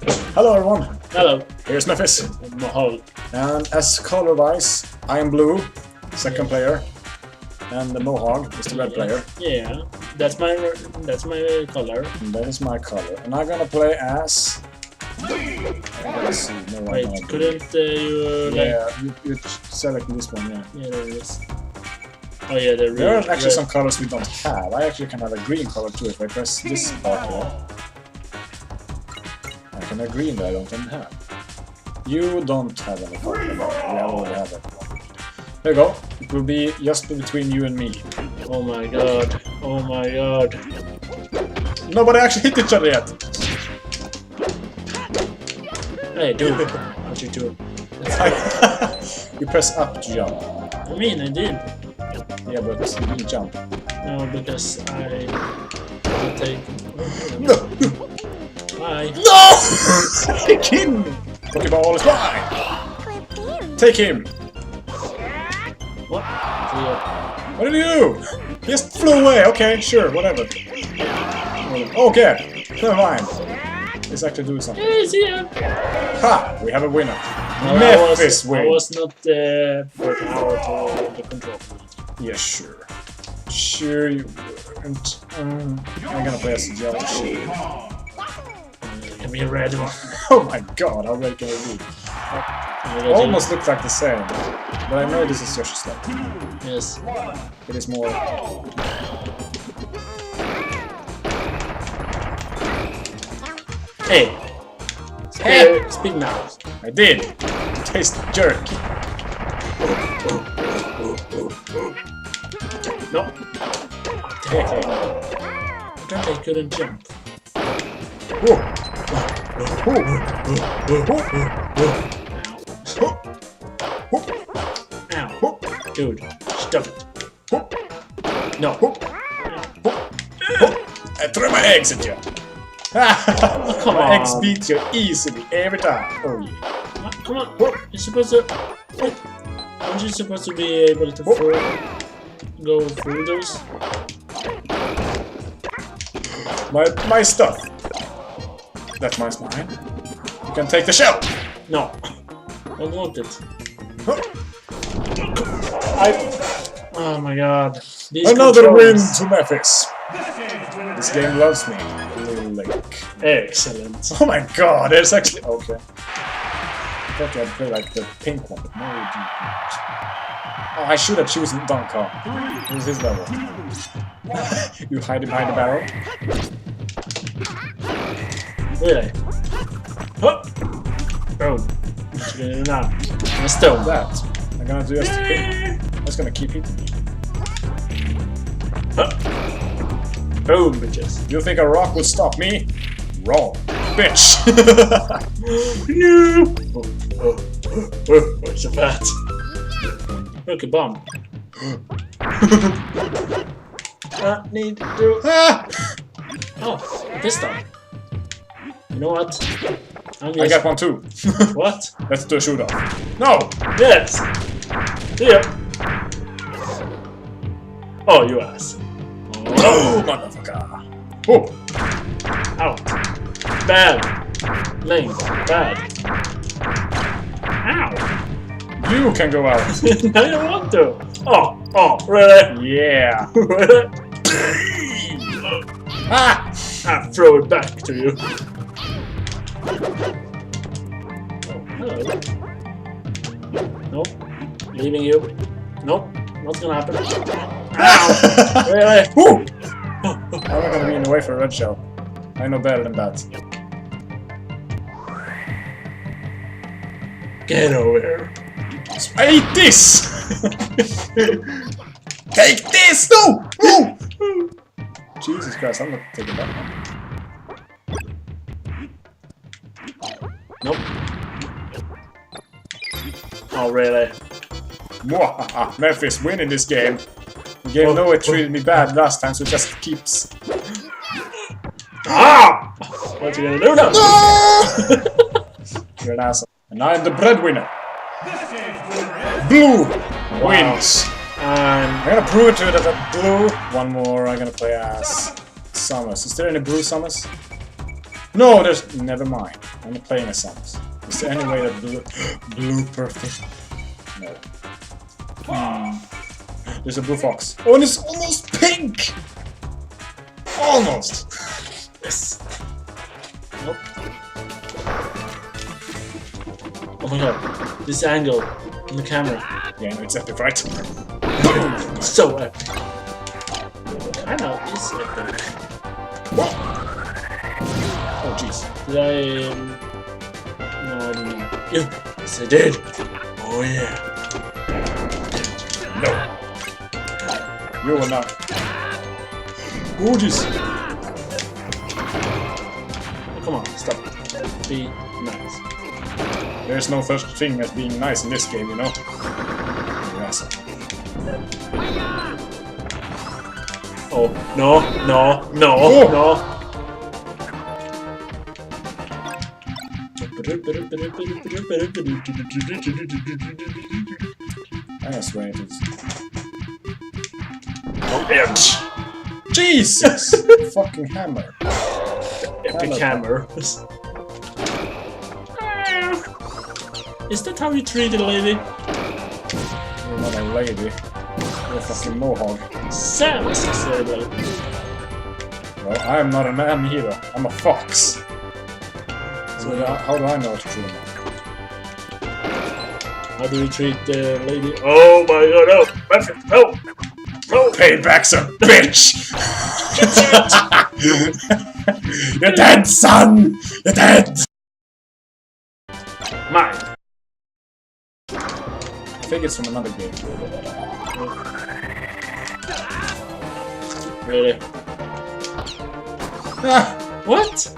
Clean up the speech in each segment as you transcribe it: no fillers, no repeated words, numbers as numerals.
Hello everyone, Hello, here's Mephis. Mohag. And as color-wise, I am blue, second player, and the Mohag is the red player. Yeah, that's my color. And that is my color. And I'm gonna play as... Let's see, no, Wait, couldn't you Yeah, you select this one, yeah. Yeah, there is. Oh yeah, the There are red. actually some colors we don't have. I actually can have a green color too if I press this part here. I can have green that I don't even have. You don't have any color. We already have it. There you go. It will be just between you and me. Oh my god. Oh my god. Nobody actually hit each other yet. Hey, dude. What you do? You press up to jump. I mean, I did. Yeah, but you didn't jump. No, because I take. No! Bye. No! You're kidding me! Pokeball is mine! Take him! What? What did you do? He just flew away. Okay, sure, whatever. Okay, never mind. Let's actually do something. Hey, see ya. Ha! We have a winner. No, Mephis I wins. was not for how to the control. Yeah, sure. Sure you weren't. I'm gonna play as a jellyfish. Can be a red one. Oh my god, how red can it be? Almost looks like the same. But I know this is Yoshi's level. Yes. It is more... Hey. Hey. Speak now. I did! Taste jerk! No. Okay. I thought I couldn't jump. Ow. Dude, stop it. No. I throw my eggs at you! Come My on. eggs beat you easily every time! Oh yeah. Come on. You're supposed to... Aren't you supposed to be able to go through those? My stuff! That's mine. You can take the shell! No. I want it. Oh my god. These Another win controls. to Mephis! This game loves me. Little lake. Excellent. Oh my god, there's actually... Okay. I thought I'd play like the pink one, but no you didn't. Oh, I should have chosen Donkey. It was his level. You hide behind the barrel. Really? Huh? Oh. What you gonna do now? I'm stone. That. I'm gonna do just hit. I'm just gonna keep hitting you. Huh? Boom, bitches. You think a rock would stop me? Wrong. Bitch! No! What's so fat? Look, a bomb. I need to... Ah! Oh, a pistol. You know what? I got one too. What? Let's do a shoot off. No! Yes! Yeah. Oh, you ass. Oh, motherfucker! Oh! Out. Bad. Lame. Bad. Ow. You can go out. I don't want to. Oh, really? Yeah. Ah! I'll throw it back to you. Oh, hello. Nope. Leaving you. Nope. What's gonna happen? Ow! Really? Woo! I'm not gonna be in the way for a red shell. I know better than that. Get over here. I ate this! Take this! No! No! Jesus Christ, I'm not taking that one. Nope. Oh, really? Mwahaha, Mephis winning this game. The game know it treated me bad last time, so it just keeps... Ah! What you gonna do now? No! You're an asshole. And I'm the breadwinner. Blue wins. I'm gonna prove it to you that I'm blue. One more, I'm gonna play as Samus. Is there any blue Samus? No, there's... Never mind. I'm not playing as Samus. Is there any way that blue perfect? No. There's a blue fox. Oh, and it's almost pink! Almost! Yes. Nope. Oh my god. This angle on the camera. Yeah, I know, it's epic, right? So epic. I know, it's epic. Whoa! Oh, jeez. Did I... No, I didn't know. Yes, I did. Oh yeah. No. You will not. Oh, jeez. Come on, stop. Be nice. There's no such thing as being nice in this game, you know? You asshole. Oh, no, no, no, Oh. no. I swear it is. Oh, ouch. Jesus! Fucking hammer. Epic hammer. Is that how you treat a lady? You're not a lady. You're a fucking mohawk. Samus is a lady. Well, I am not a man either. I'm a fox. So how do I know it's true? How do you treat the lady? Oh my god, no! Mephis, no! No! Payback's a bitch! You're dead, son! You're dead! Mine! I think it's from another game. Really? Ah, What?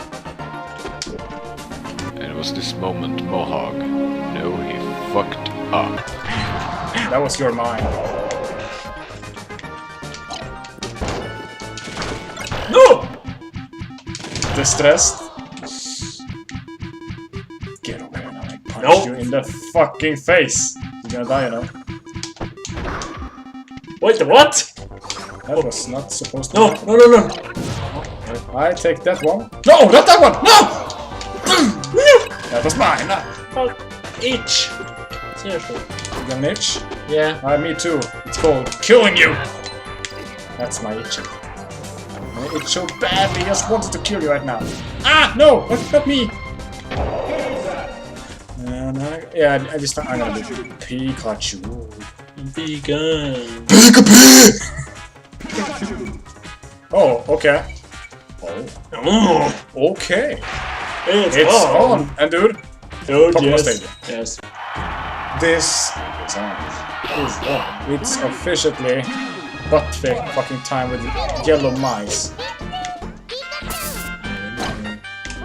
And it was this moment Mohag knew he fucked up. that was your mind. No! Distressed? Get over here now, I punch Nope. you in the fucking face. You're gonna die, you know? Wait, the what? That was not supposed to No, happen. no, no, no! I take that one. No, not that one! No! That was mine. Fuck. Itch. Seriously. You got an itch? Yeah. Me too. It's called killing you. That's my itch. My itch so badly, just wanted to kill you right now. Ah, no, that's not me. Yeah, I just I'm gonna do Pikachu. Vegan. Oh, okay. Oh, okay. It's on. And dude, Oh, Pokemon yes. Stadium. Yes. This is on. It's officially butt fucking time with yellow mice.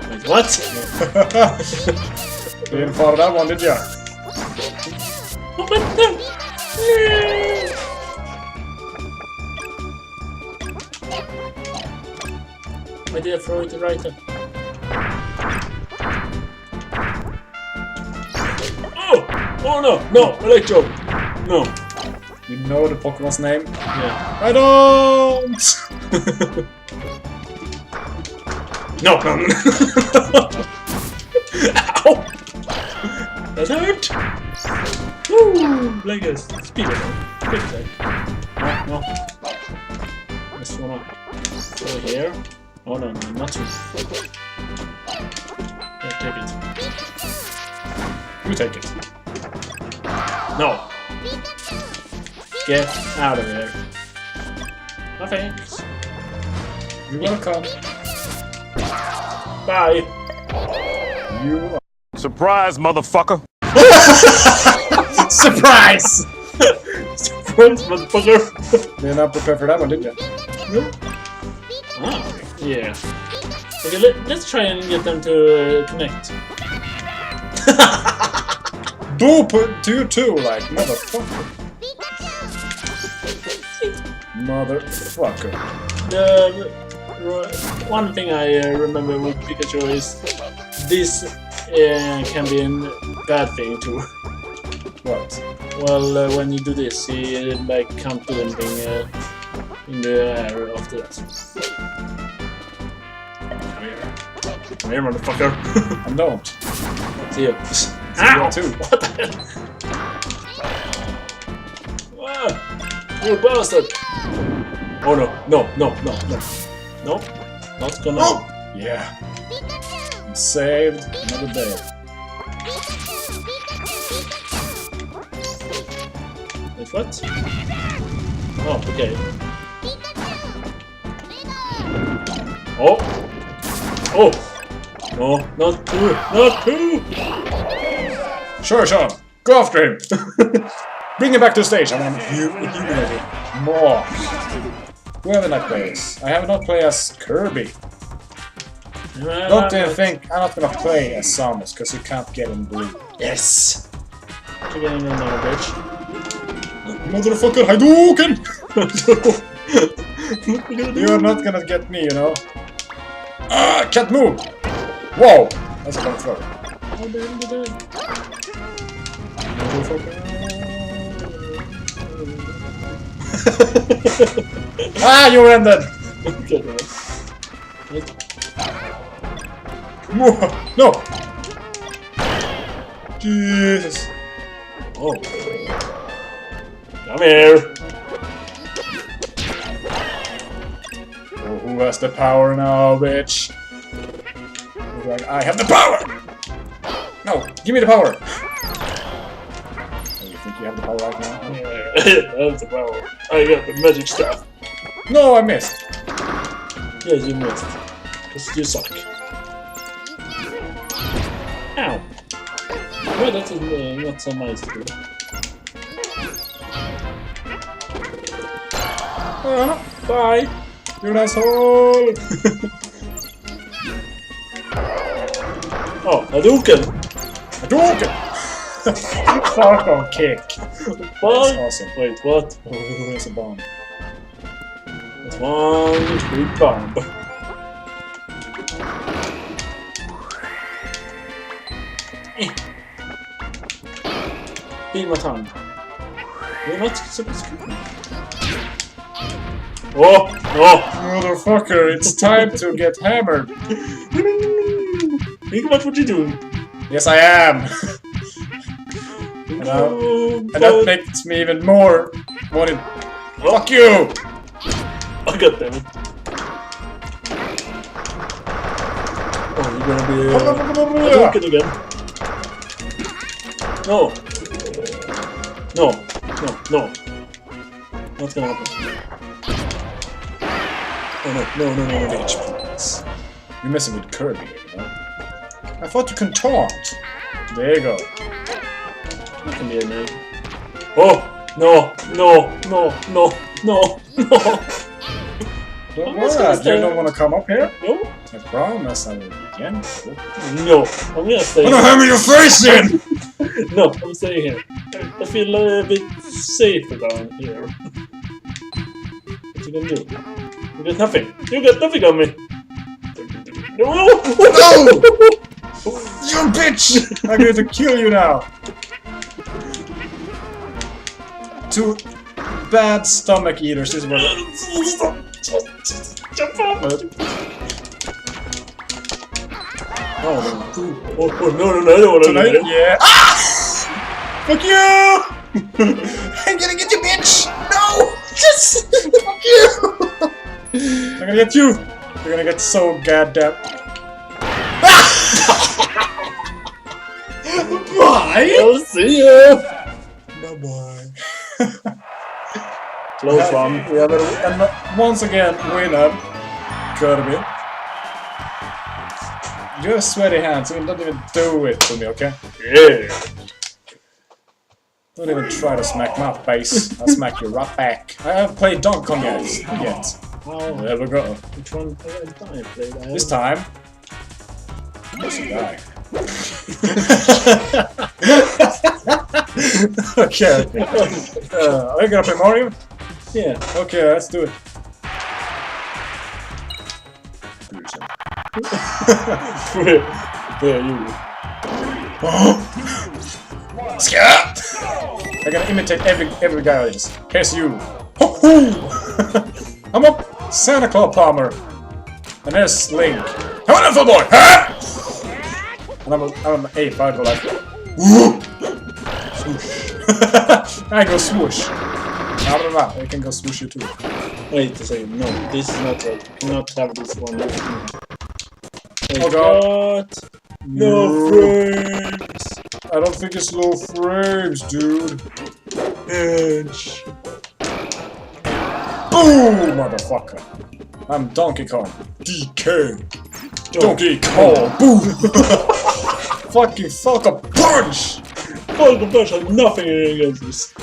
Wait, what? You didn't follow that one, did ya? Oh, but no. Why did I throw it right up? Oh! Oh no! No! Electro! No! You know the Pokemon's name? Yeah. I don't! No! No! No! Ow! That hurt! Woo! Like a speed attack. Quick attack. No, no. This one up. Over here. Oh no, no, not too. Yeah, take it. You take it. No! Get out of here. No thanks. You're welcome. Bye! You are... Surprise, motherfucker! Surprise! Surprise, motherfucker! You're not prepared for that one, did you? No? Ah, yeah. Okay, let's try and get them to connect. Boop to you too, like, motherfucker. Motherfucker. The one thing I remember with Pikachu is this can be a bad thing too. What? Well, when you do this, he like can't do anything in the air after that. Come here. Come here, motherfucker. I don't. See you. Ow! Too. What the hell? Ah, you bastard! Oh no, no, no, no, no. No, not gonna. Oh! Yeah. I'm saved. Another day. Wait, what? Oh, okay. Oh! Oh! No, not two! Not two! Sure, Sean. Go after him. Bring him back to the stage. I want to humiliate him more. Who haven't I played as? I have not played as Kirby. Don't think I'm not gonna play as Samus because you can't get in blue. Yes! You're getting in there, bitch. Motherfucker, Hadouken! You're not gonna get me, you know. Ah, can't move! Whoa! That's a long throw. Ah, you ended! Okay, No! Jesus! oh. Come here! Oh, who has the power now, bitch? Who's like, I have the power! No, give me the power! Oh, you think you have the power right now? That's the power. I got the magic staff. No, I missed! Yes, you missed. Because you suck. Ow! Well, that is not so nice to do. Bye! You're an asshole! Oh, Hadouken! Hadouken! Falcon kick! That's That's awesome. Wait, what? Oh, there's a bomb. That's one big bomb. Beat my tongue. You're not supposed to. Oh! No! Motherfucker, it's time to get hammered. Think about what you're doing. Yes, I am. And that makes me even more wanted. Fuck you! Oh, god damn it. Oh, you're gonna be Hadouken again. No! No! No! No! What's gonna happen? Oh no, no, no, no, no, Bitch, please. You're messing with Kirby, you know? I thought you can taunt. There you go. That can be a name. Oh! No! No! No! No! No! No! Don't I'm just worry, gonna you stay. don't want to come up here? No! I promise I will be gentle. No! I'm gonna stay I'm gonna here. hammer your face in! No, I'm staying here. I feel a bit safer down here. What you gonna do? You got nothing. You got nothing on me. No! No! You bitch! I'm going to kill you now. Two bad stomach eaters. This is what. Jump up! Oh, no, no, I don't want to Tonight? do it. Yeah. Ah! Fuck you! I'm gonna get you, bitch! No! Yes! Fuck you! I'm gonna get you! You're gonna get so goddamn. Bye! I'll see you! Bye bye. Close one. We have and once again winner, Kirby. You have sweaty hands, so don't even do it to me, okay? Yeah. Don't even try to smack my face. I'll smack you right back. I haven't played Donkey Kong yet. Oh, There we go. which one did I play that? This time, there's a guy. Okay. Are we gonna play Mario? Yeah. Okay, let's do it. Where are you? Scat! I'm gonna imitate every guy on this. Here's you. Ho-ho! I'm up Santa Claus Palmer. And there's Link. Come on, little boy! Huh? And I'm an ape, I go like... Swoosh. I go swoosh. I can go swoosh you too. Wait a second, no, this is not right. You cannot have this one. Oh god. No frames! I don't think it's low frames, dude. Edge. Boom, motherfucker. I'm Donkey Kong. DK. Donkey Kong. Boom. Fucking Falcon Punch. Falcon Punch has nothing against this.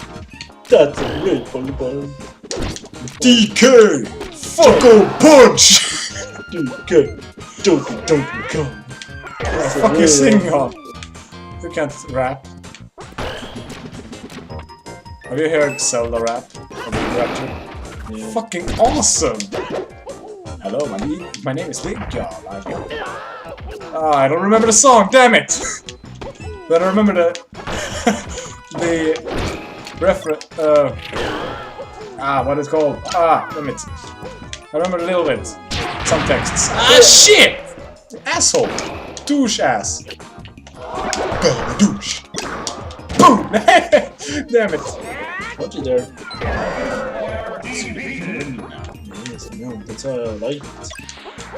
That's a great Falcon Punch. DK. Falcon Punch. DK. Donkey Kong. Fucking sing on. You can't rap. Have you heard Zelda rap? Yeah. Fucking awesome! Hello, my name is Link. I don't remember the song, damn it! But I remember the reference. What it's called? Damn it! I remember a little bit. Some texts. Shit! Asshole! Douche ass! Douche! Boom! Damn it! What you there? No, that's a light.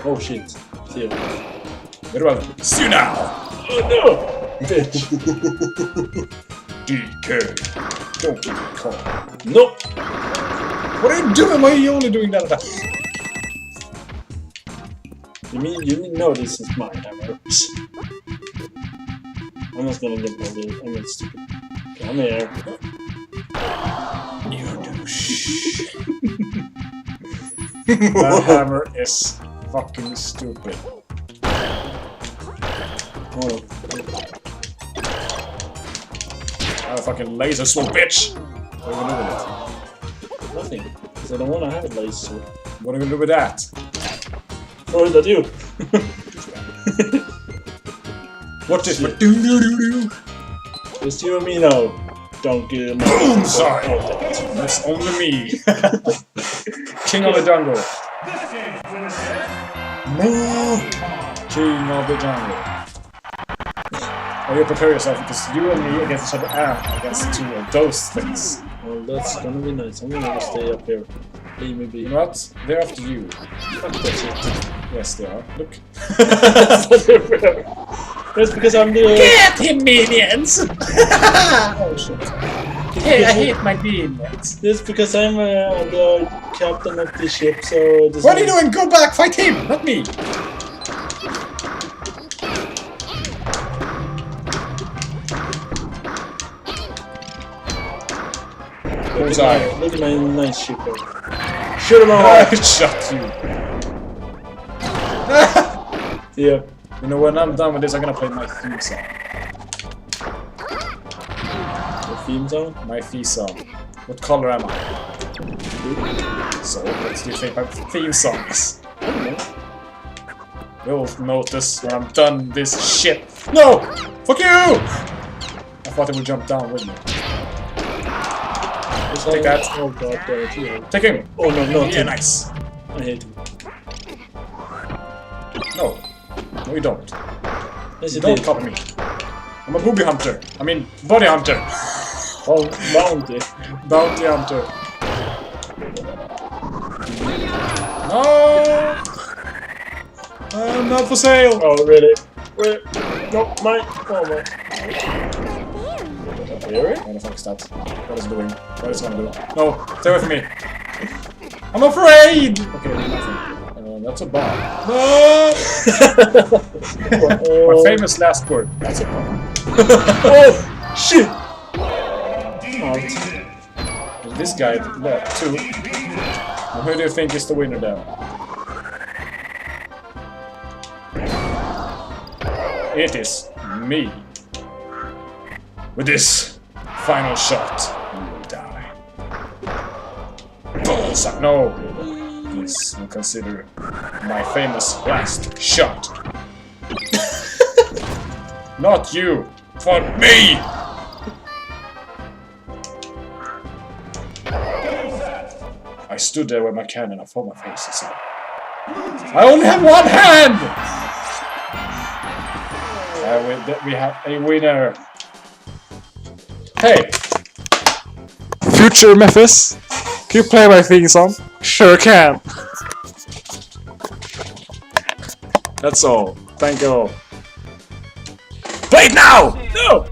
Oh shit. See you. Very well. See you now! Oh no! Bitch. DK. Donkey Kong. No! What are you doing? Why are you only doing that? You mean you didn't know this is my hammer? I'm just gonna get all the. I'm gonna stupid. Come here. You douche. That hammer is fucking stupid. Hold on. I'm a fucking laser sword, bitch! What are you gonna do with it? Nothing. Because I don't wanna have a laser sword. What are you gonna do with that? Or is that you? What is it? Do do do do. It's you and me now. Don't get my Boom! Sorry. That's only me. King of the jungle. King of the jungle. Oh, you prepare yourself because you and me against each other against two of those things. Well, that's gonna be nice. I'm gonna stay up here. Leave me be. You know what? They're after you. Fuck that shit. Yes, they are. Look. That's because I'm the. Get him, minions! Oh shit. Hey, I hate my minions. That's because I'm the captain of the ship, so. What are you doing? Go back! Fight him, not me! Look at my nice ship here. Shoot him all! I shot you. Yeah. You know, when I'm done with this, I'm gonna play my theme song. The theme song? My theme song. What color am I? So, what do you think my theme song is? I don't know. You'll notice when I'm done with this shit. No! Fuck you! I thought it would jump down with me. Take that. Oh god, damn it. Take him! Oh no, no. Yeah, nice. I hate him. No. No, you don't. Yes, You don't copy me. I'm a booby hunter. I mean, body hunter. Oh, bounty. Bounty hunter. No! I'm not for sale. Oh, really? Where? No, mine. Oh, my. Really? What the fuck is that? What is it doing? What is it gonna do? No! Stay away from me! I'm afraid! Okay, nothing. That's a bomb. No! My famous last word. That's a bomb. Oh! Shit! Out. This guy left too. And who do you think is the winner then? It is me. With this final shot, you will die. Bullseye. No! This will consider my famous last shot. Not you, for me! I stood there with my cannon up for my face and said, I only have one hand! We have a winner. Hey, Future Mephis, can you play my theme song? Sure can. that's all. Thank you all. Play it now! No!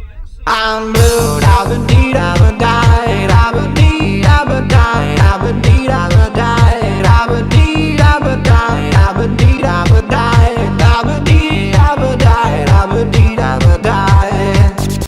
I'm blue, I've been deed, I've been died, I've been deed, I've been died, I've been deed, I've been died.